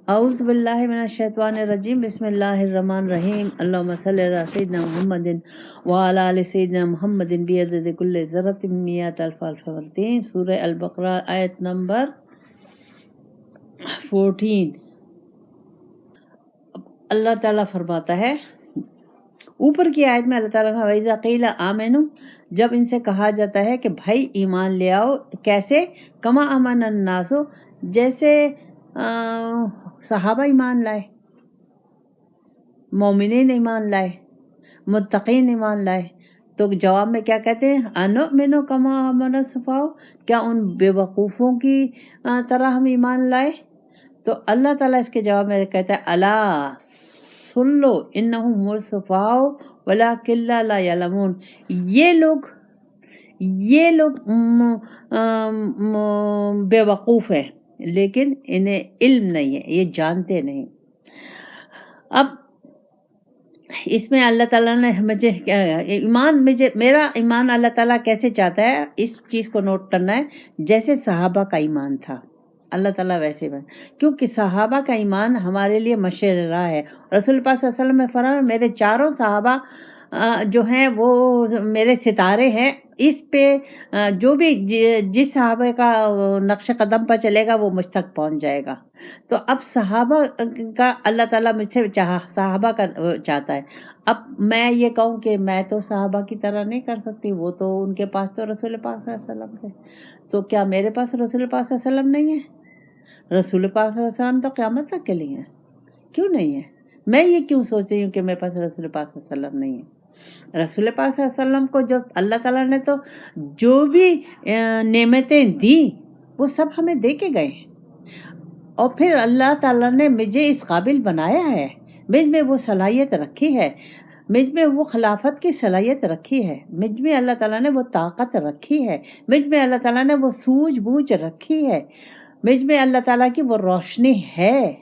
اعوذ باللہ من الشیطان الرجیم بسم اللہ الرحمن الرحیم اللہم صلی علی سیدنا محمد وعلی آل سیدنا محمد بعدد کل ذرۃ مئات الف الف مرتين۔ سورہ البقرہ آیت نمبر 14۔ اللہ تعالیٰ فرماتا ہے، اوپر کی آیت میں اللہ تعالیٰ نے وَإِذَا قِيلَ آمِنُوا، جب ان سے کہا جاتا ہے کہ بھائی ایمان لے آؤ، کیسے؟ کما آمن الناس، جیسے صحابہ ایمان لائے، مومنین ایمان لائے، متقین ایمان لائے، تو جواب میں کیا کہتے ہیں؟ انؤمن کما آمن السفہاء، کیا ان بے وقوفوں کی طرح ہم ایمان لائے؟ تو اللہ تعالیٰ اس کے جواب میں کہتا ہے الا سن لو انہم السفہاء ولکن لا یعلمون، یہ لوگ بے وقوف ہیں لیکن انہیں علم نہیں ہے، یہ جانتے نہیں۔ اب اس میں اللہ تعالیٰ نے میرا ایمان اللہ تعالیٰ کیسے چاہتا ہے، اس چیز کو نوٹ کرنا ہے۔ جیسے صحابہ کا ایمان تھا، اللہ تعالیٰ ویسے کیونکہ صحابہ کا ایمان ہمارے لیے مشعل راہ ہے۔ رسول پاک صلی اللہ علیہ وسلم نے فرمایا میرے چاروں صحابہ جو ہیں وہ میرے ستارے ہیں، اس پہ جو بھی جس صحابہ کا نقش قدم پر چلے گا وہ مجھ تک پہنچ جائے گا۔ تو اب صحابہ کا اللہ تعالیٰ مجھ سے صحابہ کا چاہتا ہے۔ اب میں یہ کہوں کہ میں تو صحابہ کی طرح نہیں کر سکتی، وہ تو ان کے پاس تو رسول پاک صلی اللہ علیہ وسلم تھے، تو کیا میرے پاس رسول پاک صلی اللہ علیہ وسلم نہیں ہے؟ رسول پاک صلی اللہ علیہ وسلم تو قیامت تک کے لیے ہے، کیوں نہیں ہے؟ میں یہ کیوں سوچ رہی ہوں کہ میرے پاس رسول پاک صلی اللہ علیہ وسلم نہیں ہے؟ رسول پاک صلی اللہ علیہ وسلم کو جب اللہ تعالیٰ نے تو جو بھی نعمتیں دی وہ سب ہمیں دے کے گئے ہیں، اور پھر اللہ تعالیٰ نے مجھے اس قابل بنایا ہے، مجھ میں وہ صلاحیت رکھی ہے، مجھ میں وہ خلافت کی صلاحیت رکھی ہے، مجھ میں اللہ تعالیٰ نے وہ طاقت رکھی ہے، مجھ میں اللہ تعالیٰ نے وہ سوجھ بوجھ رکھی ہے، مجھ میں اللہ تعالیٰ کی وہ روشنی ہے،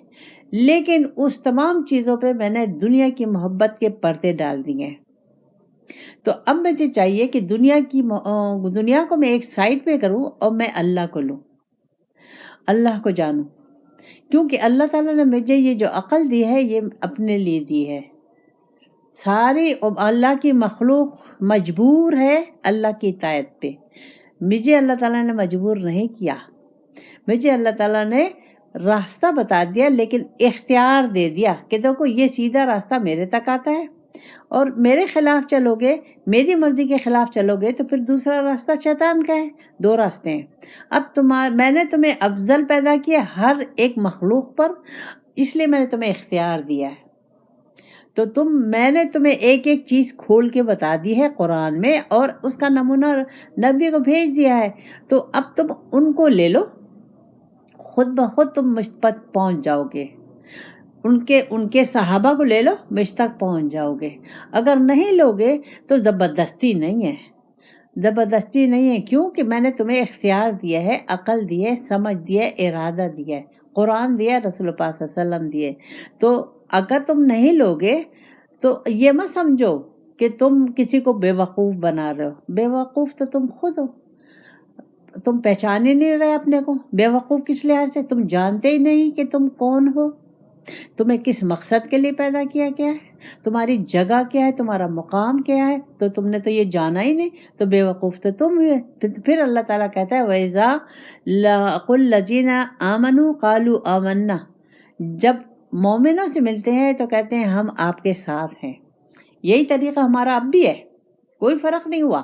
لیکن اس تمام چیزوں پہ میں نے دنیا کی محبت کے پردے ڈال دیے ہیں۔ تو اب مجھے چاہیے کہ دنیا کو میں ایک سائڈ پہ کروں اور میں اللہ کو لوں، اللہ کو جانوں، کیونکہ اللہ تعالیٰ نے مجھے یہ جو عقل دی ہے یہ اپنے لیے دی ہے۔ ساری اللہ کی مخلوق مجبور ہے اللہ کی اطاعت پہ، مجھے اللہ تعالیٰ نے مجبور نہیں کیا، مجھے اللہ تعالیٰ نے راستہ بتا دیا، لیکن اختیار دے دیا کہ دیکھو یہ سیدھا راستہ میرے تک آتا ہے، اور میرے خلاف چلو گے، میری مرضی کے خلاف چلو گے تو پھر دوسرا راستہ شیطان کا ہے۔ دو راستے ہیں۔ اب میں نے تمہیں افضل پیدا کیا ہر ایک مخلوق پر، اس لیے میں نے تمہیں اختیار دیا ہے، تو میں نے تمہیں ایک ایک چیز کھول کے بتا دی ہے قرآن میں، اور اس کا نمونہ نبی کو بھیج دیا ہے، تو اب تم ان کو لے لو، خود بخود تم مجھ تک پہنچ جاؤ گے، ان کے صحابہ کو لے لو، مجھ تک پہنچ جاؤ گے۔ اگر نہیں لوگے تو زبردستی نہیں ہے، زبردستی نہیں ہے، کیونکہ میں نے تمہیں اختیار دیا ہے، عقل دی ہے، سمجھ دیا ہے، ارادہ دیا ہے، قرآن دیا ہے، رسول پاک صلی اللہ علیہ وسلم دیے۔ تو اگر تم نہیں لوگے تو یہ مت سمجھو کہ تم کسی کو بے وقوف بنا رہے ہو، بے وقوف تو تم خود ہو، تم پہچان ہی نہیں رہے اپنے کو۔ بے وقوف کس لحاظ سے؟ تم جانتے ہی نہیں کہ تم کون ہو، تمہیں کس مقصد کے لیے پیدا کیا گیا ہے، تمہاری جگہ کیا ہے، تمہارا مقام کیا ہے، تو تم نے تو یہ جانا ہی نہیں، تو بے وقوف تو تم ہوئے۔ پھر اللہ تعالیٰ کہتا ہے وَإِذَا لَقُوا الَّذِينَ آمَنُوا قَالُوا آمَنَّا، جب مومنوں سے ملتے ہیں تو کہتے ہیں ہم آپ کے ساتھ ہیں۔ یہی طریقہ ہمارا اب بھی ہے، کوئی فرق نہیں ہوا۔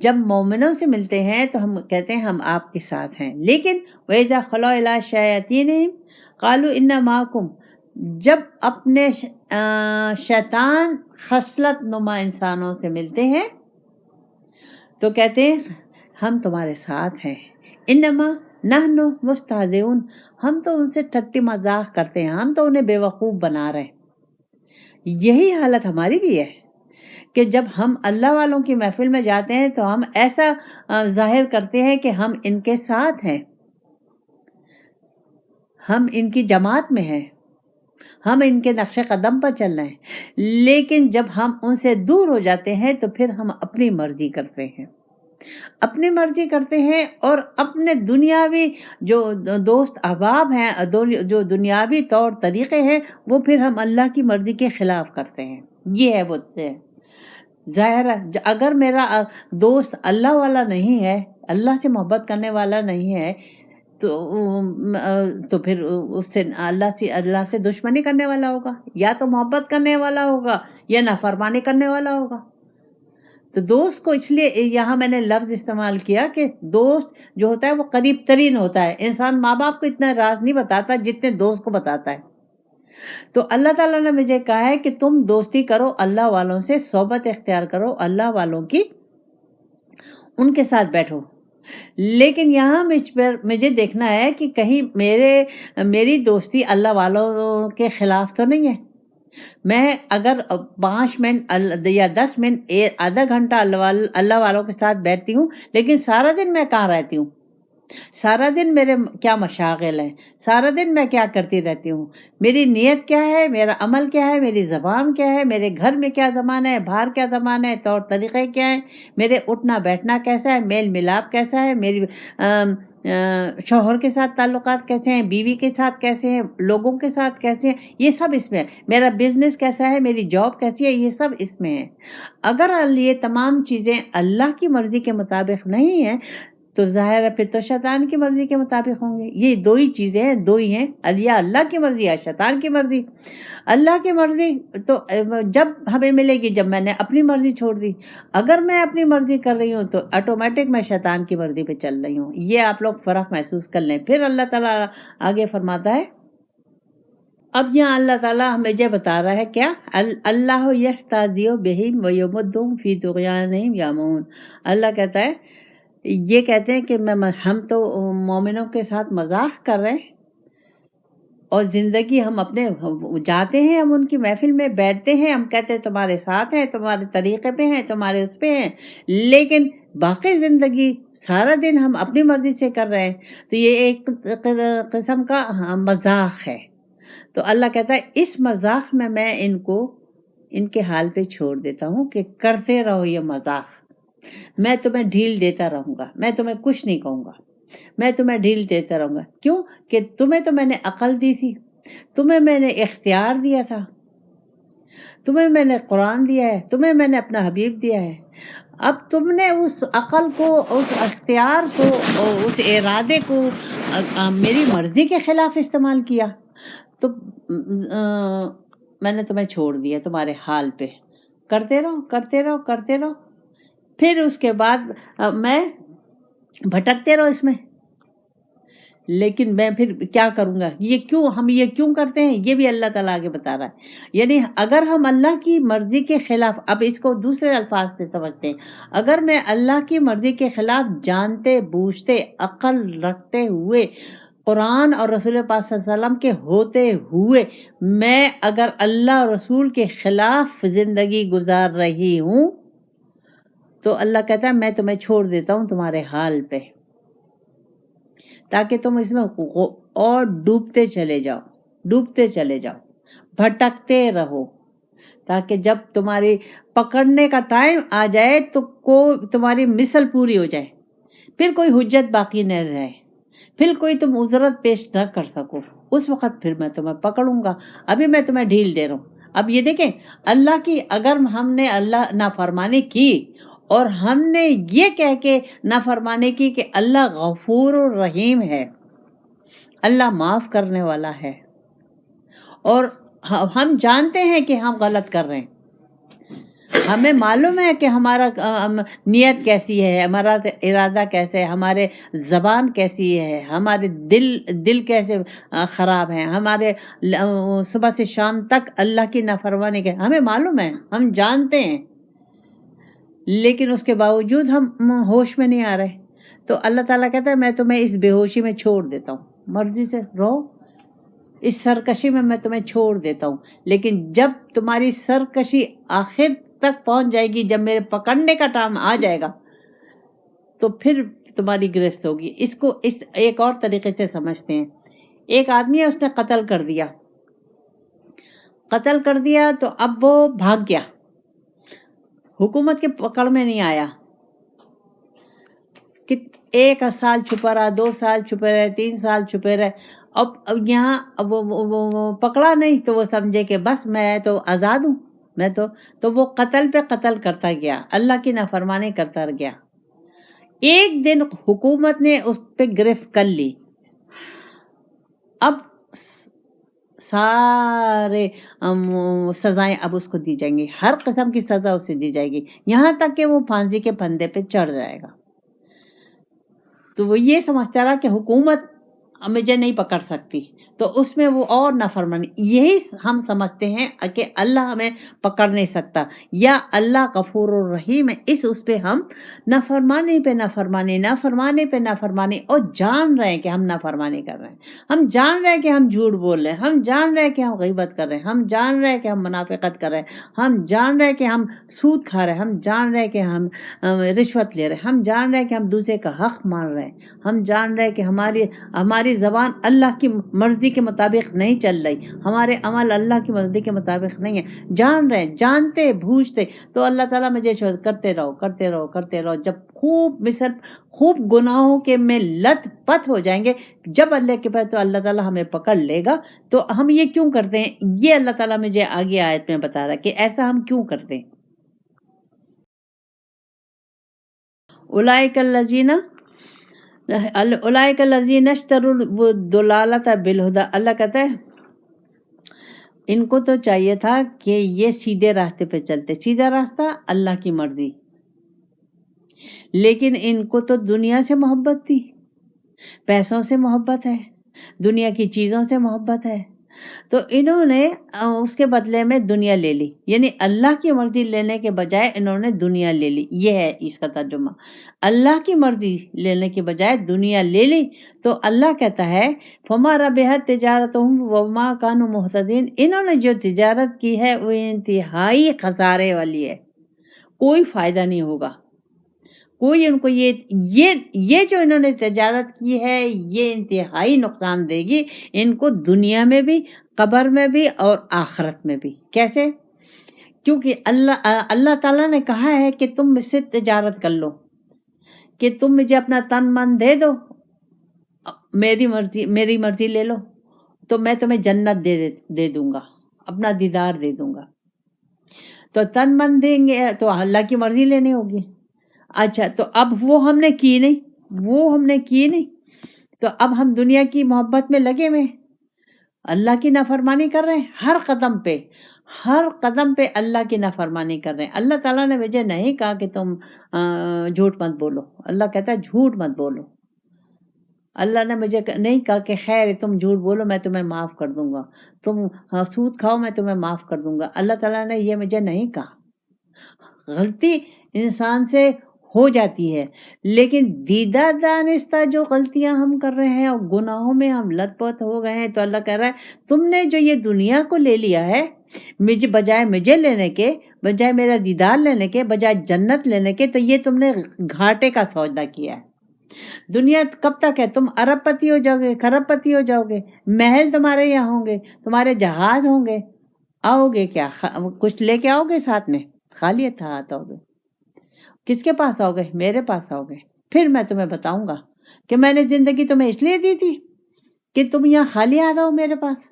جب مومنوں سے ملتے ہیں تو ہم کہتے ہیں ہم آپ کے ساتھ ہیں، لیکن وَإِذَا خَلَوْا إِلَىٰ شَيَاطِینِهِمْ قَالُوا إِنَّا مَعَكُمْ، جب اپنے شیطان خصلت نما انسانوں سے ملتے ہیں تو کہتے ہیں ہم تمہارے ساتھ ہیں، انما نحن مستہزئون، ہم تو ان سے ٹھٹی مذاق کرتے ہیں، ہم تو انہیں بے وقوف بنا رہے ہیں۔ یہی حالت ہماری بھی ہے کہ جب ہم اللہ والوں کی محفل میں جاتے ہیں تو ہم ایسا ظاہر کرتے ہیں کہ ہم ان کے ساتھ ہیں، ہم ان کی جماعت میں ہیں، ہم ان کے نقش قدم پر چل رہے ہیں، لیکن جب ہم ان سے دور ہو جاتے ہیں تو پھر ہم اپنی مرضی کرتے ہیں۔ اپنی مرضی کرتے ہیں، اور اپنے دنیاوی جو دوست احباب ہیں، جو دنیاوی طور طریقے ہیں، وہ پھر ہم اللہ کی مرضی کے خلاف کرتے ہیں. یہ ہے وہ ظاہر ہے. اگر میرا دوست اللہ والا نہیں ہے، اللہ سے محبت کرنے والا نہیں ہے، تو پھر اس سے اللہ سے دشمنی کرنے والا ہوگا، یا تو محبت کرنے والا ہوگا یا نافرمانی کرنے والا ہوگا. تو دوست کو اس لیے یہاں میں نے لفظ استعمال کیا کہ دوست جو ہوتا ہے وہ قریب ترین ہوتا ہے. انسان ماں باپ کو اتنا راز نہیں بتاتا جتنے دوست کو بتاتا ہے. تو اللہ تعالیٰ نے مجھے کہا ہے کہ تم دوستی کرو اللہ والوں سے، صحبت اختیار کرو اللہ والوں کی، ان کے ساتھ بیٹھو. لیکن یہاں مجھے دیکھنا ہے کہ کہیں میری دوستی اللہ والوں کے خلاف تو نہیں ہے. میں اگر 5 منٹ یا 10 منٹ آدھا گھنٹہ اللہ والوں کے ساتھ بیٹھتی ہوں، لیکن سارا دن میں کہاں رہتی ہوں؟ سارا دن میرے کیا مشاغل ہیں، سارا دن میں کیا کرتی رہتی ہوں، میری نیت کیا ہے، میرا عمل کیا ہے، میری زبان کیا ہے، میرے گھر میں کیا زمانہ ہے، باہر کیا زمانہ ہے، طور طریقے کیا ہیں، میرے اٹھنا بیٹھنا کیسا ہے، میل ملاپ کیسا ہے، میری شوہر کے ساتھ تعلقات کیسے ہیں، بیوی کے ساتھ کیسے ہیں، لوگوں کے ساتھ کیسے ہیں، یہ سب اس میں ہے. میرا بزنس کیسا ہے، میری جاب کیسی ہے، یہ سب اس میں ہے. اگر یہ تمام چیزیں اللہ کی مرضی کے مطابق نہیں ہیں تو ظاہر ہے پھر تو شیطان کی مرضی کے مطابق ہوں گے. یہ دو ہی چیزیں ہیں، دو ہی ہیں، یا اللہ کی مرضی یا شیطان کی مرضی. اللہ کی مرضی تو جب ہمیں ملے گی جب میں نے اپنی مرضی چھوڑ دی. اگر میں اپنی مرضی کر رہی ہوں تو آٹومیٹک میں شیطان کی مرضی پہ چل رہی ہوں. یہ آپ لوگ فرق محسوس کر لیں. پھر اللہ تعالیٰ آگے فرماتا ہے، اب یہاں اللہ تعالیٰ ہمیں یہ بتا رہا ہے کیا، اللہ یستہزئ بہم ویمدہم فی طغیانہم یعمہون. اللہ کہتا ہے، یہ کہتے ہیں کہ ہم تو مومنوں کے ساتھ مذاق کر رہے ہیں، اور زندگی ہم اپنے جاتے ہیں، ہم ان کی محفل میں بیٹھتے ہیں، ہم کہتے ہیں تمہارے ساتھ ہیں، تمہارے طریقے پہ ہیں، تمہارے اس پہ ہیں، لیکن باقی زندگی سارا دن ہم اپنی مرضی سے کر رہے ہیں. تو یہ ایک قسم کا مذاق ہے. تو اللہ کہتا ہے اس مذاق میں ان کے حال پہ چھوڑ دیتا ہوں کہ کرتے رہو یہ مذاق. میں تمہیں ڈھیل دیتا رہوں گا، میں تمہیں کچھ نہیں کہوں گا، میں تمہیں ڈھیل دیتا رہوں گا. کیوں کہ تمہیں تو میں نے عقل دی تھی، تمہیں میں نے اختیار دیا تھا، تمہیں میں نے قرآن دیا ہے، تمہیں میں نے اپنا حبیب دیا ہے. اب تم نے اس عقل کو، اس اختیار کو، اس ارادے کو میری مرضی کے خلاف استعمال کیا، تو میں نے تمہیں چھوڑ دیا تمہارے حال پہ. کرتے رہو کرتے رہو کرتے رہو. پھر اس کے بعد میں بھٹکتے رہو اس میں. لیکن میں پھر کیا کروں گا؟ ہم یہ کیوں کرتے ہیں؟ یہ بھی اللہ تعالیٰ آگے بتا رہا ہے. یعنی اگر ہم اللہ کی مرضی کے خلاف، اب اس کو دوسرے الفاظ سے سمجھتے ہیں، اگر میں اللہ کی مرضی کے خلاف جانتے بوجھتے عقل رکھتے ہوئے، قرآن اور رسول پاک صلی اللہ علیہ وسلم کے ہوتے ہوئے میں اگر اللہ اور رسول کے خلاف زندگی گزار رہی ہوں، تو اللہ کہتا ہے میں تمہیں چھوڑ دیتا ہوں تمہارے حال پہ، تاکہ تم اس میں اور ڈوبتے چلے جاؤ، بھٹکتے رہو، تاکہ جب تمہاری پکڑنے کا ٹائم آ جائے تو تمہاری مثل پوری ہو جائے، پھر کوئی حجت باقی نہ رہے، پھر کوئی تم عذرت پیش نہ کر سکو. اس وقت پھر میں تمہیں پکڑوں گا. ابھی میں تمہیں ڈھیل دے رہا ہوں. اب یہ دیکھیں، اللہ کی اگر ہم نے اللہ نافرمانی کی، اور ہم نے یہ کہہ کے نافرمانی کی کہ اللہ غفور الرحیم ہے، اللہ معاف کرنے والا ہے، اور ہم جانتے ہیں کہ ہم غلط کر رہے ہیں، ہمیں معلوم ہے کہ ہمارا نیت کیسی ہے، ہمارا ارادہ کیسے ہے، ہمارے زبان کیسی ہے، ہمارے دل کیسے خراب ہیں، ہمارے صبح سے شام تک اللہ کی نافرمانی کے ہمیں معلوم ہے، ہم جانتے ہیں، لیکن اس کے باوجود ہم ہوش میں نہیں آ رہے. تو اللہ تعالیٰ کہتا ہے میں تمہیں اس بے ہوشی میں چھوڑ دیتا ہوں، مرضی سے رہو، اس سرکشی میں تمہیں چھوڑ دیتا ہوں. لیکن جب تمہاری سرکشی آخر تک پہنچ جائے گی، جب میرے پکڑنے کا ٹائم آ جائے گا، تو پھر تمہاری گرفت ہوگی. اس کو ایک اور طریقے سے سمجھتے ہیں. ایک آدمی ہے، اس نے قتل کر دیا تو اب وہ بھاگ گیا، حکومت کے پکڑ میں نہیں آیا. کہ 1 سال چھپا رہا، 2 سال چھپے رہے، 3 سال چھپے رہے، اب یہاں وہ پکڑا نہیں تو وہ سمجھے کہ بس میں تو آزاد ہوں، میں تو وہ قتل پہ قتل کرتا گیا، اللہ کی نافرمانی کرتا گیا۔ ایک دن حکومت نے اس پہ گرفت کر لی، اب سارے سزائیں اب اس کو دی جائیں گی، ہر قسم کی سزا اسے دی جائے گی، یہاں تک کہ وہ پھانسی کے پھندے پہ چڑھ جائے گا۔ تو وہ یہ سمجھتا رہا کہ حکومت مجھے نہیں پکڑ سکتی، تو اس میں وہ اور نافرمانی، یہی ہم سمجھتے ہیں کہ اللہ ہمیں پکڑ نہیں سکتا، یا اللہ غفور الرحیم ہے، اس پہ ہم نافرمانی پہ نافرمانی، نافرمانی پہ نافرمانی، اور جان رہے ہیں کہ ہم نافرمانی کر رہے ہیں، ہم جان رہے ہیں کہ ہم جھوٹ بول رہے ہیں، ہم جان رہے ہیں کہ ہم غیبت کر رہے ہیں، ہم جان رہے ہیں کہ ہم منافقت کر رہے ہیں، ہم جان رہے ہیں کہ ہم سود کھا رہے ہیں، ہم جان رہے ہیں کہ ہم رشوت لے رہے ہیں، ہم جان رہے ہیں کہ ہم دوسرے کا حق مان رہے ہیں، ہم جان رہے ہیں کہ ہماری زبان اللہ کی مرضی کے مطابق نہیں چل رہی، ہمارے عمل اللہ کی مرضی کے مطابق نہیں ہے، جان رہے ہیں، جانتے بوجھتے، تو اللہ تعالیٰ مجھے کرتے رہو کرتے رہو کرتے رہو، جب خوب گناہوں کے میں لت پت ہو جائیں گے، جب اللہ کے پاس، تو اللہ تعالیٰ ہمیں پکڑ لے گا۔ تو ہم یہ کیوں کرتے ہیں، یہ اللہ تعالیٰ مجھے آگے آیت میں بتا رہا ہے کہ ایسا ہم کیوں کرتے ہیں۔ اولئک الذین اشتروا الضلالۃ بالہدی، اللہ کہتا ہے ان کو تو چاہیے تھا کہ یہ سیدھے راستے پہ چلتے، سیدھا راستہ اللہ کی مرضی، لیکن ان کو تو دنیا سے محبت تھی، پیسوں سے محبت ہے، دنیا کی چیزوں سے محبت ہے، تو انہوں نے اس کے بدلے میں دنیا لے لی، یعنی اللہ کی مرضی لینے کے بجائے انہوں نے دنیا لے لی، یہ ہے اس کا ترجمہ، اللہ کی مرضی لینے کے بجائے دنیا لے لی۔ تو اللہ کہتا ہے فما ربحت تجارتہم وما کانوا مہتدین، انہوں نے جو تجارت کی ہے وہ انتہائی خسارے والی ہے، کوئی فائدہ نہیں ہوگا، کوئی ان کو یہ جو انہوں نے تجارت کی ہے یہ انتہائی نقصان دے گی ان کو، دنیا میں بھی، قبر میں بھی، اور آخرت میں بھی۔ کیسے؟ کیونکہ اللہ تعالیٰ نے کہا ہے کہ تم مجھ سے تجارت کر لو، کہ تم مجھے اپنا تن من دے دو، میری مرضی لے لو، تو میں تمہیں جنت دے دوں گا، اپنا دیدار دے دوں گا۔ تو تن من دیں گے تو اللہ کی مرضی لینی ہوگی۔ اچھا، تو اب وہ ہم نے کی نہیں، تو اب ہم دنیا کی محبت میں لگے ہوئے، اللہ کی نافرمانی کر رہے ہیں، ہر قدم پہ اللہ کی نافرمانی کر رہے ہیں۔ اللہ تعالیٰ نے مجھے نہیں کہا کہ تم جھوٹ مت بولو، اللہ کہتا ہے جھوٹ مت بولو، اللہ نے مجھے نہیں کہا کہ خیر تم جھوٹ بولو میں تمہیں معاف کر دوں گا، تم سود کھاؤ میں تمہیں معاف کر دوں گا، اللہ تعالیٰ نے یہ مجھے نہیں کہا۔ غلطی انسان سے ہو جاتی ہے، لیکن دیدہ دانستہ جو غلطیاں ہم کر رہے ہیں اور گناہوں میں ہم لت پت ہو گئے ہیں، تو اللہ کہہ رہا ہے تم نے جو یہ دنیا کو لے لیا ہے، بجائے مجھے لینے کے، بجائے میرا دیدار لینے کے، بجائے جنت لینے کے، تو یہ تم نے گھاٹے کا سودا کیا ہے۔ دنیا کب تک ہے؟ تم ارب پتی ہو جاؤ گے، کھرب پتی ہو جاؤ گے، محل تمہارے یہاں ہوں گے، تمہارے جہاز ہوں گے، آؤ گے کیا؟ کچھ لے کے آؤ گے ساتھ میں؟ خالی ہاتھ آؤ گے۔ کس کے پاس آؤ گے؟ میرے پاس آؤ گے۔ پھر میں تمہیں بتاؤں گا کہ میں نے زندگی تمہیں اس لیے دی تھی کہ تم یہاں خالی ہاتھ آؤ میرے پاس،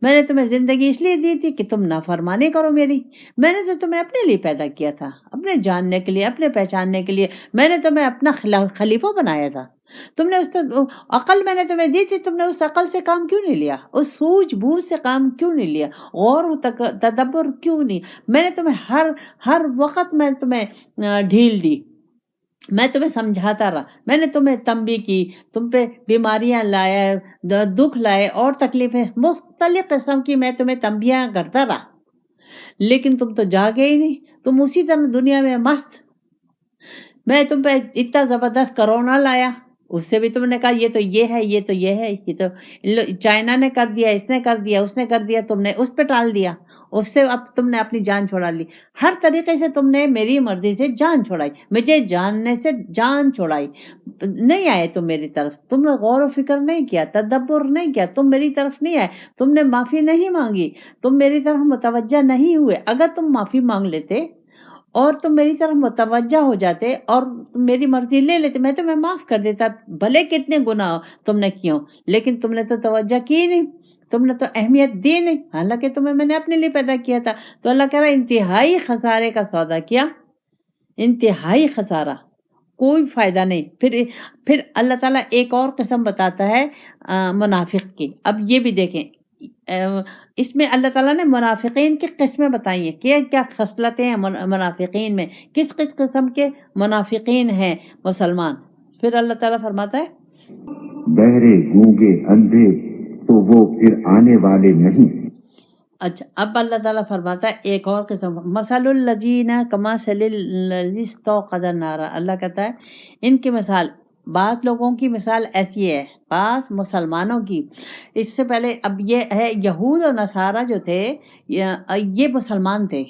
میں نے تمہیں زندگی اس لیے دی تھی کہ تم نافرمانی کرو میری، میں نے تو تمہیں اپنے لیے پیدا کیا تھا، اپنے جاننے کے لیے، اپنے پہچاننے کے لیے، میں نے تمہیں اپنا خلیفہ بنایا تھا، تم نے عقل میں نے تمہیں دی تھی، تم نے اس عقل سے کام کیوں نہیں لیا؟ اس سوجھ بوجھ سے کام کیوں نہیں لیا؟ غور و تدبر کیوں نہیں؟ میں نے تمہیں ہر وقت میں تمہیں ڈھیل دی، میں تمہیں سمجھاتا رہا، میں نے تمہیں تنبیہ کی، تم پہ بیماریاں لائے، دکھ لائے اور تکلیفیں مختلف قسم کی میں تمہیں تنبیہ کرتا رہا، لیکن تم تو جاگے ہی نہیں، تم اسی طرح دنیا میں مست۔ میں تم پہ اتنا زبردست کرونا لایا، اس سے بھی تم نے کہا یہ تو یہ ہے، یہ تو یہ ہے، یہ تو چائنا نے کر دیا، اس نے کر دیا، اس نے کر دیا، تم نے اس پہ ٹال دیا، اس سے اب تم نے اپنی جان چھڑا لی، ہر طریقے سے تم نے میری مرضی سے جان چھڑائی، مجھے جاننے سے جان چھڑائی، نہیں آئے تم میری طرف، تم نے غور و فکر نہیں کیا، تدبر نہیں کیا، تم میری طرف نہیں آئے، تم نے معافی نہیں مانگی، تم میری طرف متوجہ نہیں ہوئے۔ اگر تم معافی مانگ لیتے اور تم میری طرف متوجہ ہو جاتے اور تم میری مرضی لے لیتے، میں تمہیں معاف کر دیتا، بھلے کتنے گناہ تم نے کیوں، لیکن تم نے تو توجہ کی نہیں، تم نے تو اہمیت دی نہیں، حالانکہ تمہیں میں نے اپنے لیے پیدا کیا تھا۔ تو اللہ کہہ رہا ہے انتہائی خسارے کا سودا کیا، انتہائی خسارہ، کوئی فائدہ نہیں۔ پھر اللہ تعالیٰ ایک اور قسم بتاتا ہے منافق کی۔ اب یہ بھی دیکھیں، اس میں اللہ تعالیٰ نے منافقین کی قسمیں بتائی ہیں، کیا خصلتیں ہیں منافقین میں، کس قسم کے منافقین ہیں مسلمان۔ پھر اللہ تعالیٰ فرماتا ہے بہرے گونگے اندھے تو وہ پھر آنے والے نہیں۔ اچھا، اب اللہ تعالیٰ فرماتا ہے ایک اور قسم، مثل الذین کمثل الذی استوقد نارا، اللہ کہتا ہے ان کی مثال، بعض لوگوں کی مثال ایسی ہے، بعض مسلمانوں کی۔ اس سے پہلے اب یہ ہے یہود اور نصارہ جو تھے یہ مسلمان تھے،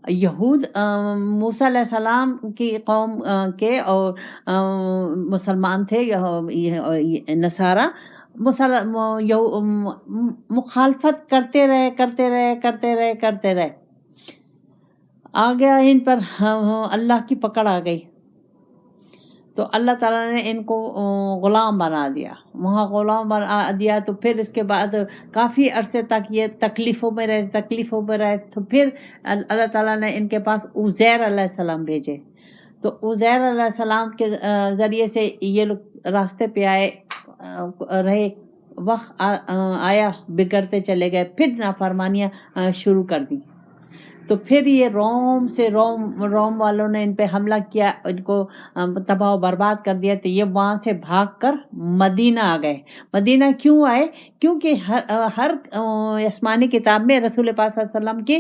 یہود موسیٰ علیہ السلام کی قوم کے اور مسلمان تھے، نصارہ مخالفت کرتے رہے، آ گیا ان پر اللہ کی پکڑ آ گئی، تو اللہ تعالیٰ نے ان کو غلام بنا دیا، وہاں غلام بنا دیا۔ تو پھر اس کے بعد کافی عرصے تک یہ تکلیفوں میں رہے، تو پھر اللہ تعالیٰ نے ان کے پاس عزیر علیہ السلام بھیجے، تو عزیر علیہ السلام کے ذریعے سے یہ لوگ راستے پہ رہے، وقت آیا بگڑتے چلے گئے، پھر نافرمانیاں شروع کر دی۔ تو پھر یہ روم والوں نے ان پہ حملہ کیا، ان کو تباہ و برباد کر دیا، تو یہ وہاں سے بھاگ کر مدینہ آ گئے۔ مدینہ کیوں آئے؟ کیونکہ ہر آسمانی کتاب میں رسول پاک صلی اللہ علیہ وسلم کی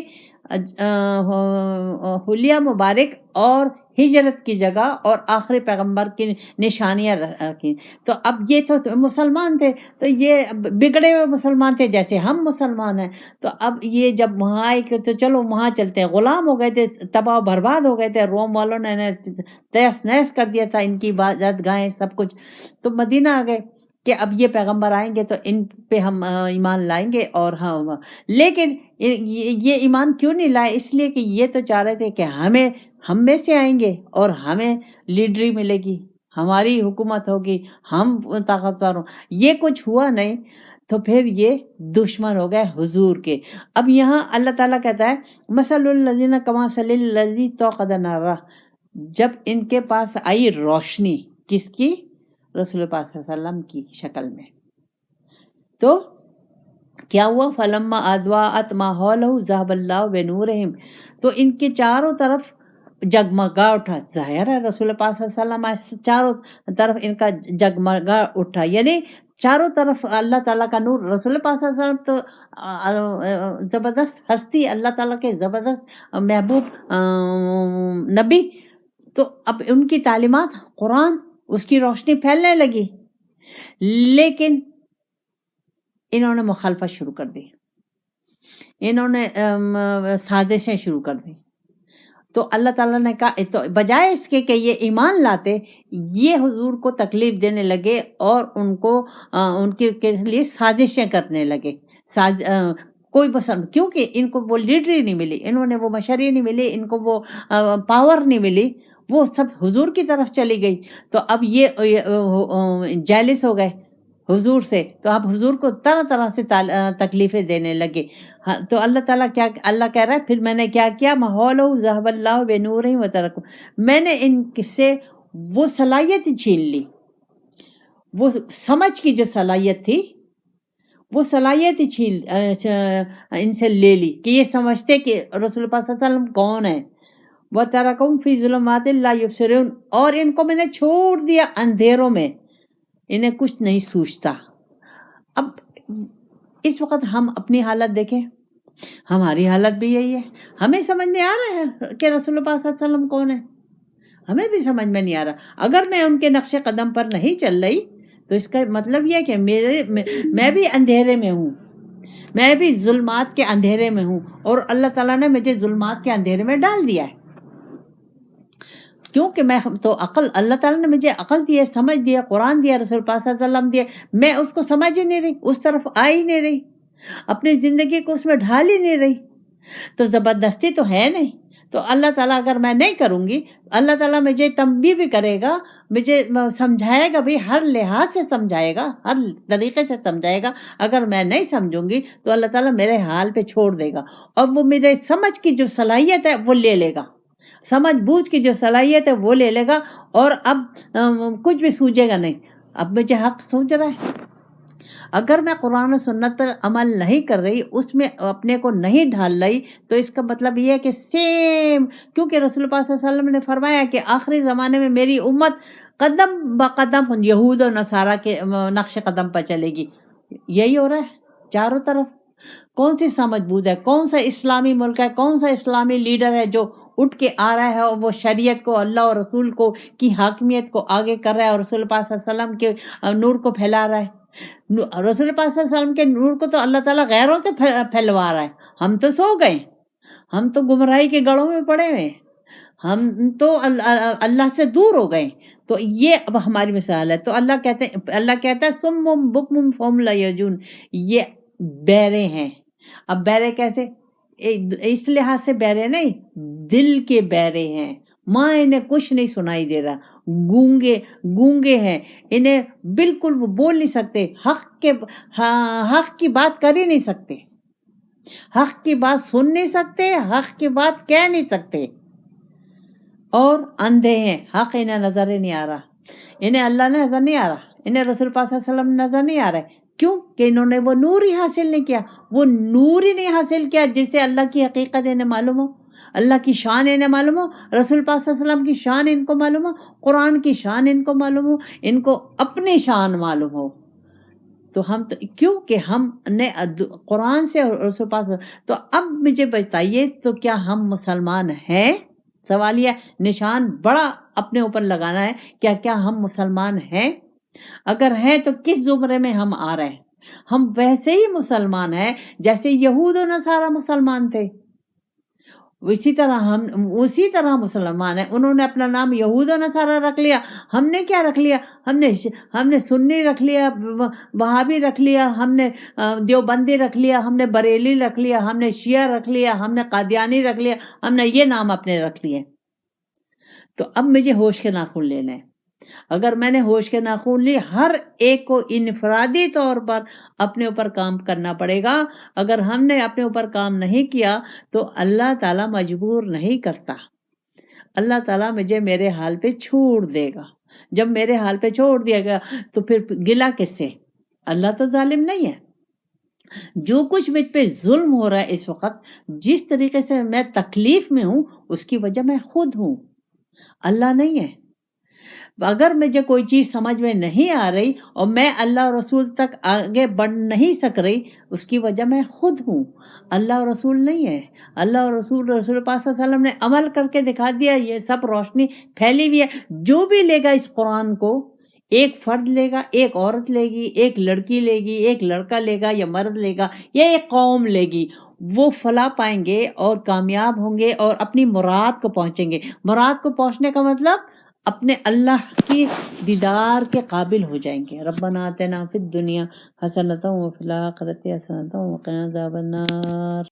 حلیہ مبارک اور ہجرت کی جگہ اور آخری پیغمبر کی نشانیاں رکھی۔ تو اب یہ تو مسلمان تھے، تو یہ بگڑے ہوئے مسلمان تھے جیسے ہم مسلمان ہیں، تو اب یہ جب وہاں آئے کہ تو چلو وہاں چلتے ہیں، غلام ہو گئے تھے، تباہ و برباد ہو گئے تھے، روم والوں نے تہس نہس کر دیا تھا ان کی عبادت گاہیں سب کچھ، تو مدینہ آ گئے کہ اب یہ پیغمبر آئیں گے تو ان پہ ہم ایمان لائیں گے، اور لیکن یہ ایمان کیوں نہیں لائے؟ اس لیے کہ یہ تو چاہ رہے تھے کہ ہم میں سے آئیں گے اور ہمیں لیڈری ملے گی، ہماری حکومت ہوگی، ہم طاقتور ہوں، یہ کچھ ہوا نہیں، تو پھر یہ دشمن ہو گئے حضور کے۔ اب یہاں اللہ تعالیٰ کہتا ہے مثل الذین کمثل الذی استوقد نارا، جب ان کے پاس آئی روشنی، کس کی؟ رسول پاک صلی اللہ علیہ وسلم کی شکل میں، تو کیا ہوا؟ فلما اضاءت ما حولہ ذهب اللہ بنورہم، تو ان کے چاروں طرف جگمگا اٹھا، ظاہر ہے رسول پاک صلی اللہ علیہ وسلم چاروں طرف ان کا جگمگا اٹھا، یعنی چاروں طرف اللہ تعالیٰ کا نور۔ رسول پاک صلی اللہ علیہ وسلم تو زبردست ہستی، اللہ تعالیٰ کے زبردست محبوب نبی، تو اب ان کی تعلیمات قرآن، اس کی روشنی پھیلنے لگی، لیکن انہوں نے مخالفت شروع کر دی، انہوں نے سازشیں شروع کر دی۔ تو اللہ تعالیٰ نے کہا، تو بجائے اس کے کہ یہ ایمان لاتے، یہ حضور کو تکلیف دینے لگے اور ان کے لیے سازشیں کرنے لگے، کوئی پسند، کیونکہ ان کو وہ لیڈری نہیں ملی، انہوں نے وہ مشری نہیں ملی، ان کو وہ پاور نہیں ملی، وہ سب حضور کی طرف چلی گئی۔ تو اب یہ جیلس ہو گئے حضور سے، تو اب حضور کو طرح طرح سے تکلیفیں دینے لگے۔ تو اللہ تعالیٰ اللہ کہہ رہا ہے پھر میں نے کیا کیا؟ ماحول ذهب اللہ بنورہم وترکہم، میں نے ان سے وہ صلاحیت چھین لی، وہ سمجھ کی جو صلاحیت تھی، وہ صلاحیت چھین ان سے لے لی کہ یہ سمجھتے کہ رسول پاک صلی اللہ علیہ وسلم کون ہے۔ وترکہم فی ظلمات لا یبصرون، اور ان کو میں نے چھوڑ دیا اندھیروں میں، انہیں کچھ نہیں سوچتا۔ اب اس وقت ہم اپنی حالت دیکھیں، ہماری حالت بھی یہی ہے، ہمیں سمجھ میں آ رہا ہے کہ رسول پاک صلی اللہ علیہ وسلم کون ہے، ہمیں بھی سمجھ میں نہیں آ رہا۔ اگر میں ان کے نقش قدم پر نہیں چل رہی تو اس کا مطلب یہ ہے کہ میں بھی اندھیرے میں ہوں، میں بھی ظلمات کے اندھیرے میں ہوں، اور اللہ تعالیٰ نے مجھے ظلمات کے اندھیرے میں ڈال دیا ہے، کیونکہ میں تو اللہ تعالیٰ نے مجھے عقل دی ہے، سمجھ دیا، قرآن دیا، رسول پاک صلی اللہ علیہ وسلم دیا، میں اس کو سمجھ ہی نہیں رہی، اس طرف آ ہی نہیں رہی، اپنی زندگی کو اس میں ڈھال ہی نہیں رہی، تو زبردستی تو ہے نہیں، تو اللہ تعالیٰ اگر میں نہیں کروں گی، اللہ تعالیٰ مجھے تنبیہ بھی کرے گا، مجھے سمجھائے گا بھی، ہر لحاظ سے سمجھائے گا، ہر طریقے سے سمجھائے گا. اگر میں نہیں سمجھوں گی تو اللہ تعالیٰ میرے حال پہ چھوڑ دے گا، اور وہ میرے سمجھ کی جو صلاحیت ہے وہ لے لے گا، سمجھ بوجھ کی جو صلاحیت ہے وہ لے لے گا، اور اب کچھ بھی سوجے گا نہیں. اب مجھے حق سوچ رہا ہے. اگر میں قرآن و سنت پر عمل نہیں کر رہی، اس میں اپنے کو نہیں ڈھال رہی، تو اس کا مطلب یہ ہے کہ سیم، کیونکہ رسول اللہ صلی اللہ علیہ وسلم نے فرمایا کہ آخری زمانے میں میری امت قدم بقدم یہود و نصارہ کے نقش قدم پر چلے گی. یہی ہو رہا ہے چاروں طرف. کون سی سمجھ بوجھ ہے، کون سا اسلامی ملک ہے، کون سا اسلامی لیڈر ہے جو اٹھ کے آ رہا ہے اور وہ شریعت کو، اللہ اور رسول کو کی حاکمیت کو آگے کر رہا ہے، اور رسول اللہ صلی اللہ علیہ وسلم کے نور کو پھیلا رہا ہے. رسول اللہ صلی اللہ علیہ وسلم کے نور کو تو اللہ تعالیٰ غیروں سے پھیلوا رہا ہے. ہم تو سو گئے، ہم تو گمراہی کے گڑھوں میں پڑے ہوئے، ہم تو اللہ سے دور ہو گئے. تو یہ اب ہماری مثال ہے. تو اللہ کہتا ہے سم بکم فہم لا یعجون، یہ بہرے ہیں. اب بہرے کیسے؟ اس لحاظ سے بہرے نہیں، دل کے بہرے ہیں. ماں انہیں کچھ نہیں سنائی دے رہا، گونگے ہیں، انہیں بالکل وہ بول نہیں سکتے، حق کی بات کر ہی نہیں سکتے، حق کی بات سن نہیں سکتے، حق کی بات کہہ نہیں سکتے. اور اندھے ہیں، حق انہیں نظر ہی نہیں آ رہا، انہیں اللہ نظر نہیں آ رہا، انہیں رسول پاک صلی اللہ علیہ وسلم نظر نہیں آ رہا ہے. کیوں کہ انہوں نے وہ نور ہی حاصل نہیں کیا، وہ نور ہی نہیں حاصل کیا جس سے اللہ کی حقیقت انہیں معلوم ہو، اللہ کی شان انہیں معلوم ہو، رسول پاک صلی اللہ علیہ وسلم کی شان ان کو معلوم ہو، قرآن کی شان ان کو معلوم ہو، ان کو اپنی شان معلوم ہو. تو ہم تو کیوں کہ ہم نے قرآن سے اور رسول پاک. تو اب مجھے بتائیے، تو کیا ہم مسلمان ہیں؟ سوال یہ نشان بڑا اپنے اوپر لگانا ہے، کیا ہم مسلمان ہیں؟ اگر ہیں تو کس زمرے میں ہم آ رہے ہیں؟ ہم ویسے ہی مسلمان ہیں جیسے یہود و نصارہ مسلمان تھے، اسی طرح مسلمان ہیں. انہوں نے اپنا نام یہود و نصارہ رکھ لیا، ہم نے کیا رکھ لیا؟ ہم نے سنی رکھ لیا، وہابی رکھ لیا، ہم نے دیوبندی رکھ لیا، ہم نے بریلی رکھ لیا، ہم نے شیعہ رکھ لیا، ہم نے قادیانی رکھ لیا، ہم نے یہ نام اپنے رکھ لیے. تو اب مجھے ہوش کے ناخن لینے ہیں. اگر میں نے ہوش کے ناخن لی، ہر ایک کو انفرادی طور پر اپنے اوپر کام کرنا پڑے گا. اگر ہم نے اپنے اوپر کام نہیں کیا تو اللہ تعالیٰ مجبور نہیں کرتا، اللہ تعالیٰ مجھے میرے حال پہ چھوڑ دے گا. جب میرے حال پہ چھوڑ دیا گیا تو پھر گلا کس سے؟ اللہ تو ظالم نہیں ہے. جو کچھ مجھ پہ ظلم ہو رہا ہے اس وقت، جس طریقے سے میں تکلیف میں ہوں، اس کی وجہ میں خود ہوں، اللہ نہیں ہے. اگر مجھے کوئی چیز سمجھ میں نہیں آ رہی اور میں اللہ اور رسول تک آگے بڑھ نہیں سک رہی، اس کی وجہ میں خود ہوں، اللہ اور رسول نہیں ہے. اللہ اور رسول پاک صلی اللہ علیہ وسلم نے عمل کر کے دکھا دیا. یہ سب روشنی پھیلی ہوئی ہے. جو بھی لے گا اس قرآن کو، ایک فرد لے گا، ایک عورت لے گی، ایک لڑکی لے گی، ایک لڑکا لے گا یا مرد لے گا، یا ایک قوم لے گی، وہ فلاح پائیں گے اور کامیاب ہوں گے اور اپنی مراد کو پہنچیں گے. مراد کو پہنچنے کا مطلب اپنے اللہ کی دیدار کے قابل ہو جائیں گے. ربنا آتنا فی الدنیا حسنۃ وفی الآخرۃ حسنۃ وقنا عذاب النار.